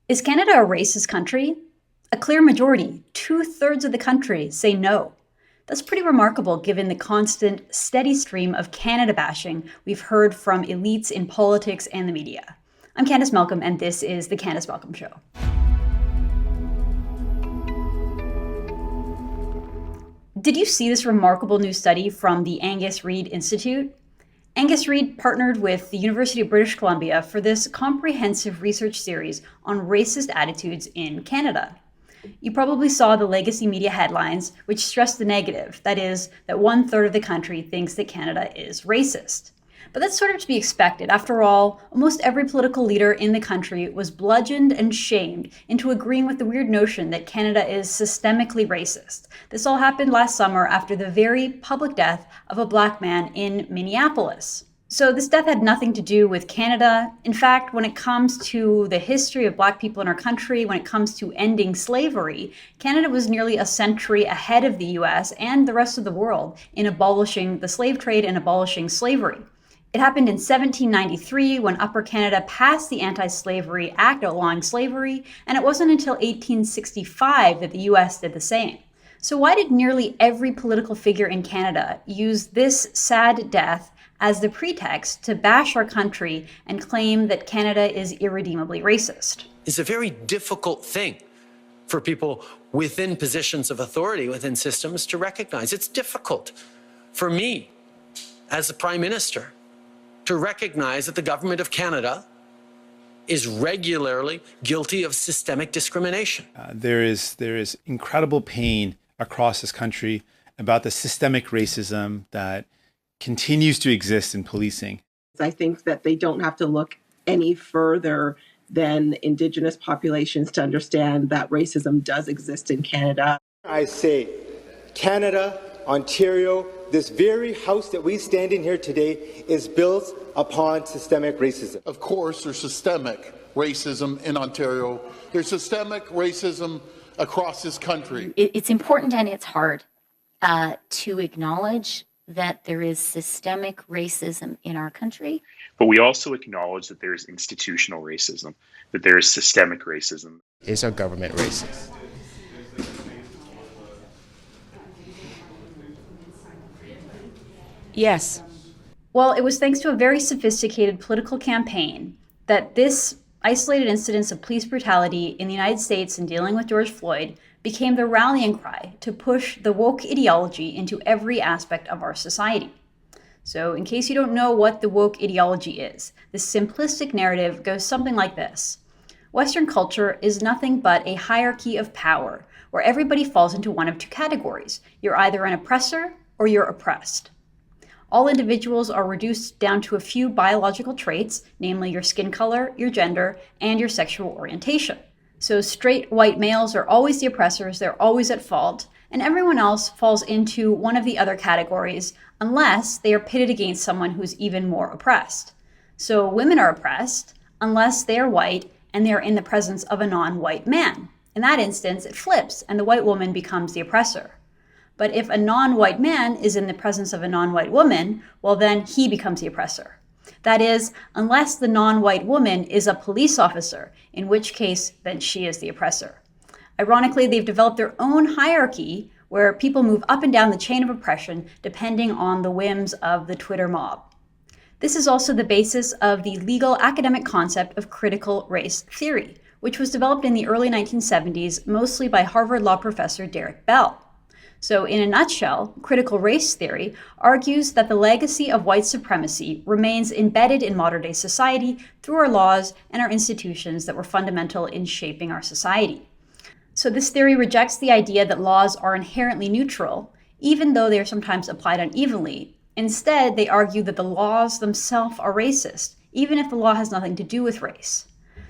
Is Canada a racist country? A clear majority, 2/3 of the country, say no. That's pretty remarkable given the constant, steady stream of Canada bashing we've heard from elites in politics and the media. I'm Candice Malcolm, and this is The Candice Malcolm Show. Did you see this remarkable new study from the Angus Reid Institute? Angus Reid partnered with the University of British Columbia for this comprehensive research series on racist attitudes in Canada. You probably saw the legacy media headlines, which stress the negative, that is, that 1/3 of the country thinks that Canada is racist. But that's sort of to be expected. After all, almost every political leader in the country was bludgeoned and shamed into agreeing with the weird notion that Canada is systemically racist. This all happened last summer after the very public death of a Black man in Minneapolis. So this death had nothing to do with Canada. In fact, when it comes to the history of Black people in our country, when it comes to ending slavery, Canada was nearly a century ahead of the US and the rest of the world in abolishing the slave trade and abolishing slavery. It happened in 1793 when Upper Canada passed the Anti-Slavery Act outlawing slavery, and it wasn't until 1865 that the US did the same. So why did nearly every political figure in Canada use this sad death as the pretext to bash our country and claim that Canada is irredeemably racist? It's a very difficult thing for people within positions of authority, within systems, to recognize. It's difficult for me as the Prime Minister to recognize that the government of Canada is regularly guilty of systemic discrimination. There is incredible pain across this country about the systemic racism that continues to exist in policing. I think that they don't have to look any further than Indigenous populations to understand that racism does exist in Canada. I say, Canada, Ontario, this very house that we stand in here today is built upon systemic racism. Of course, there's systemic racism in Ontario. There's systemic racism across this country. It's important and it's hard to acknowledge that there is systemic racism in our country. But we also acknowledge that there is institutional racism, that there is systemic racism. Is our government racist? Yes. Well, it was thanks to a very sophisticated political campaign that this isolated incidents of police brutality in the United States in dealing with George Floyd became the rallying cry to push the woke ideology into every aspect of our society. So in case you don't know what the woke ideology is, this simplistic narrative goes something like this. Western culture is nothing but a hierarchy of power where everybody falls into one of two categories. You're either an oppressor or you're oppressed. All individuals are reduced down to a few biological traits, namely your skin color, your gender, and your sexual orientation. So straight white males are always the oppressors, they're always at fault, and everyone else falls into one of the other categories unless they are pitted against someone who's even more oppressed. So women are oppressed unless they are white and they are in the presence of a non-white man. In that instance, it flips and the white woman becomes the oppressor. But if a non-white man is in the presence of a non-white woman, well then he becomes the oppressor. That is, unless the non-white woman is a police officer, in which case then she is the oppressor. Ironically, they've developed their own hierarchy where people move up and down the chain of oppression depending on the whims of the Twitter mob. This is also the basis of the legal academic concept of critical race theory, which was developed in the early 1970s mostly by Harvard law professor Derek Bell. So in a nutshell, critical race theory argues that the legacy of white supremacy remains embedded in modern-day society through our laws and our institutions that were fundamental in shaping our society. So this theory rejects the idea that laws are inherently neutral, even though they are sometimes applied unevenly. Instead, they argue that the laws themselves are racist, even if the law has nothing to do with race.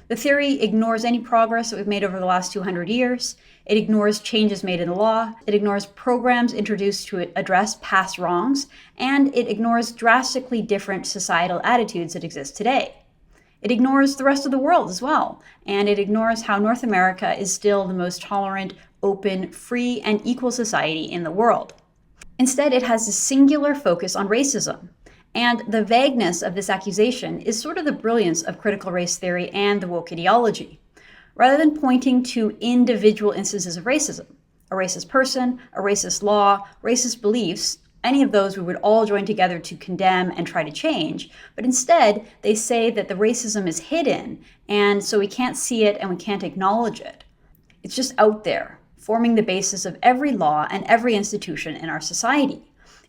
The theory ignores any progress that we've made over the last 200 years. It ignores changes made in the law. It ignores programs introduced to address past wrongs. And it ignores drastically different societal attitudes that exist today. It ignores the rest of the world as well. And it ignores how North America is still the most tolerant, open, free, and equal society in the world. Instead, it has a singular focus on racism. And the vagueness of this accusation is sort of the brilliance of critical race theory and the woke ideology. rather than pointing to individual instances of racism. A racist person, a racist law, racist beliefs, any of those we would all join together to condemn and try to change. But instead, they say that the racism is hidden, and so we can't see it and we can't acknowledge it. It's just out there, forming the basis of every law and every institution in our society.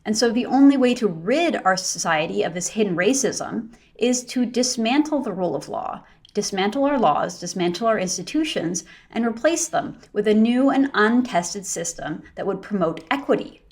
And so the only way to rid our society of this hidden racism is to dismantle the rule of law, dismantle our laws, dismantle our institutions, and replace them with a new and untested system that would promote equity.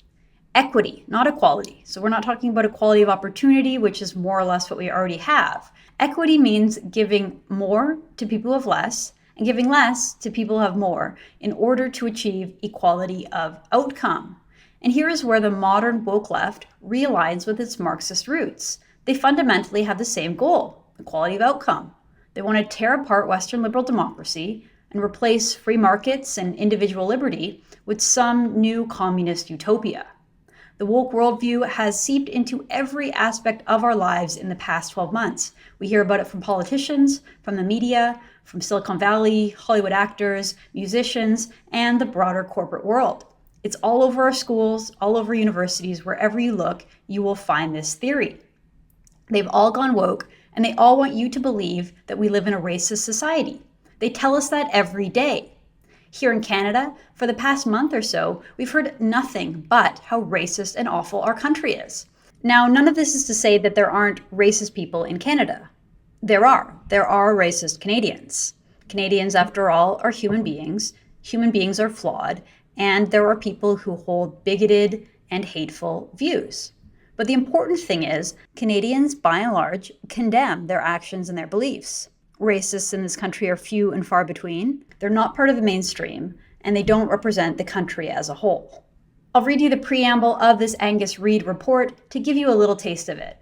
Equity, not equality. So we're not talking about equality of opportunity, which is more or less what we already have. Equity means giving more to people who have less and giving less to people who have more in order to achieve equality of outcome. And here is where the modern woke left realigns with its Marxist roots. They fundamentally have the same goal, equality of outcome. They want to tear apart Western liberal democracy and replace free markets and individual liberty with some new communist utopia. The woke worldview has seeped into every aspect of our lives in the past 12 months. We hear about it from politicians, from the media, from Silicon Valley, Hollywood actors, musicians, and the broader corporate world. It's all over our schools, all over universities. Wherever you look, you will find this theory. They've all gone woke, and they all want you to believe that we live in a racist society. They tell us that every day. Here in Canada, for the past month or so, we've heard nothing but how racist and awful our country is. Now, none of this is to say that there aren't racist people in Canada. There are. There are racist Canadians. Canadians, after all, are human beings. Human beings are flawed. And there are people who hold bigoted and hateful views. But the important thing is, Canadians, by and large, condemn their actions and their beliefs. Racists in this country are few and far between. They're not part of the mainstream, and they don't represent the country as a whole. I'll read you the preamble of this Angus Reid report to give you a little taste of it.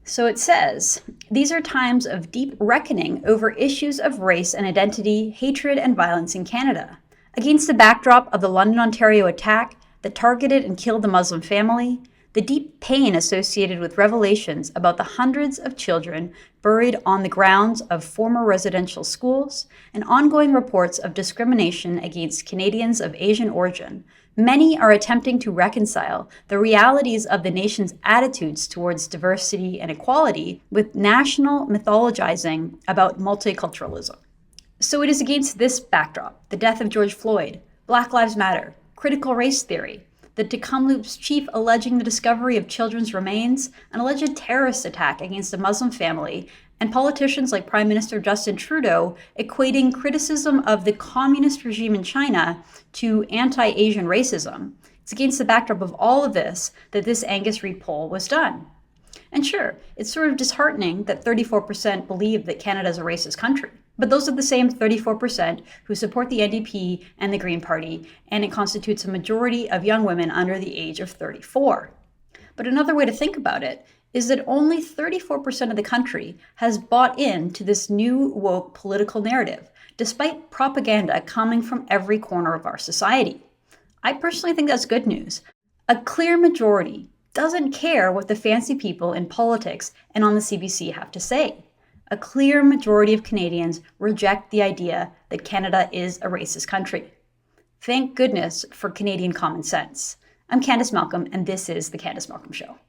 So it says, these are times of deep reckoning over issues of race and identity, hatred and violence in Canada. Against the backdrop of the London, Ontario attack that targeted and killed the Muslim family, the deep pain associated with revelations about the hundreds of children buried on the grounds of former residential schools, and ongoing reports of discrimination against Canadians of Asian origin, many are attempting to reconcile the realities of the nation's attitudes towards diversity and equality with national mythologizing about multiculturalism. So it is against this backdrop, the death of George Floyd, Black Lives Matter, critical race theory, the Tecumseh's chief alleging the discovery of children's remains, an alleged terrorist attack against a Muslim family, and politicians like Prime Minister Justin Trudeau equating criticism of the communist regime in China to anti-Asian racism. It's against the backdrop of all of this that this Angus Reid poll was done. And sure, it's sort of disheartening that 34% believe that Canada is a racist country. But those are the same 34% who support the NDP and the Green Party, and it constitutes a majority of young women under the age of 34. But another way to think about it is that only 34% of the country has bought into this new woke political narrative, despite propaganda coming from every corner of our society. I personally think that's good news. A clear majority doesn't care what the fancy people in politics and on the CBC have to say. A clear majority of Canadians reject the idea that Canada is a racist country. Thank goodness for Canadian common sense. I'm Candice Malcolm, and this is The Candice Malcolm Show.